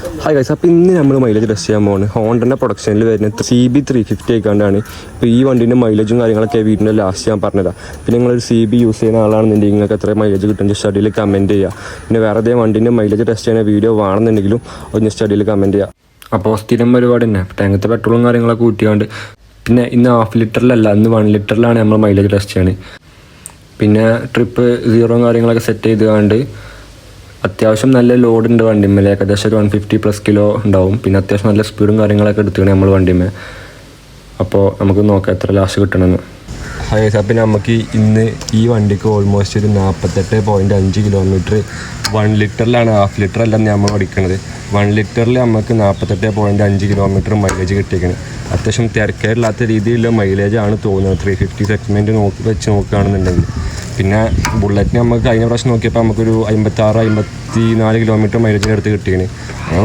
Hi guys, അപ്പോൾ ഇന്ന് നമ്മൾ മൈലേജ് ടെസ്റ്റ് ചെയ്യാൻ പോകുന്നത് ഹോണ്ടൻ്റെ പ്രൊഡക്ഷനിൽ വരുന്ന CB350 ആയിക്കൊണ്ടാണ്. ഇപ്പോൾ ഈ വണ്ടീൻ്റെ മൈലേജും കാര്യങ്ങളൊക്കെ വീടിൻ്റെ ലാസ്റ്റ് ഞാൻ പറഞ്ഞതാണ്. പിന്നെ നിങ്ങളൊരു CB യൂസ് ചെയ്യുന്ന ആളാണെന്നുണ്ടെങ്കിൽ നിങ്ങൾക്ക് എത്ര മൈലേജ് കിട്ടും സ്റ്റഡിയിൽ കമൻറ്റ് ചെയ്യുക. പിന്നെ വേറെ ഏതെങ്കിലും വണ്ടീൻ്റെ മൈലേജ് ടെസ്റ്റ് ചെയ്യുന്ന വീഡിയോ വേണമെന്നുണ്ടെങ്കിലും ഒന്ന് സ്റ്റഡിയിൽ കമൻറ്റ് ചെയ്യുക. അപ്പോൾ സ്ഥിരം പരിപാടി തന്നെ ടാങ്കത്തെ പെട്രോളും കാര്യങ്ങളൊക്കെ കൂട്ടിയാണ്ട്. പിന്നെ ഇന്ന് 1/2 ലിറ്ററിലല്ല, ഇന്ന് 1 ലിറ്ററിലാണ് നമ്മൾ മൈലേജ് ടെസ്റ്റ് ചെയ്യുന്നത്. പിന്നെ ട്രിപ്പ് 0 കാര്യങ്ങളൊക്കെ സെറ്റ് ചെയ്തുകൊണ്ട് അത്യാവശ്യം നല്ല ലോഡ് ഉണ്ട് വണ്ടിമേൽ. ഏകദേശം ഒരു 150+ കിലോ ഉണ്ടാവും. പിന്നെ അത്യാവശ്യം നല്ല സ്പീഡും കാര്യങ്ങളൊക്കെ എടുത്തുകയാണ് നമ്മൾ വണ്ടിമേ. അപ്പോൾ നമുക്ക് നോക്കാം എത്ര ലാസ്റ്റ് കിട്ടണമെന്ന്. പിന്നെ നമുക്ക് ഇന്ന് ഈ വണ്ടിക്ക് ഓൾമോസ്റ്റ് ഒരു 48.5 കിലോമീറ്റർ 1 ലിറ്ററിലാണ്, 1/2 ലിറ്ററല്ലെന്ന് നമ്മൾ ഓടിക്കുന്നത്. 1 ലിറ്ററിൽ നമുക്ക് 48.5 കിലോമീറ്റർ മൈലേജ് കിട്ടിയിരിക്കുന്നത്. അത്യാവശ്യം തിരക്കേറില്ലാത്ത രീതിയിലുള്ള മൈലേജാണ് തോന്നുന്നത് 350 സെഗ്മെൻറ്റ് വെച്ച് നോക്കുകയാണെന്നുണ്ടെങ്കിൽ. പിന്നെ ബുള്ളറ്റിന് നമുക്ക് കഴിഞ്ഞ പ്രാവശ്യം നോക്കിയപ്പോൾ നമുക്കൊരു 56-54 കിലോമീറ്റർ മൈലേജിൻ്റെ അടുത്ത് കിട്ടിയാണ്.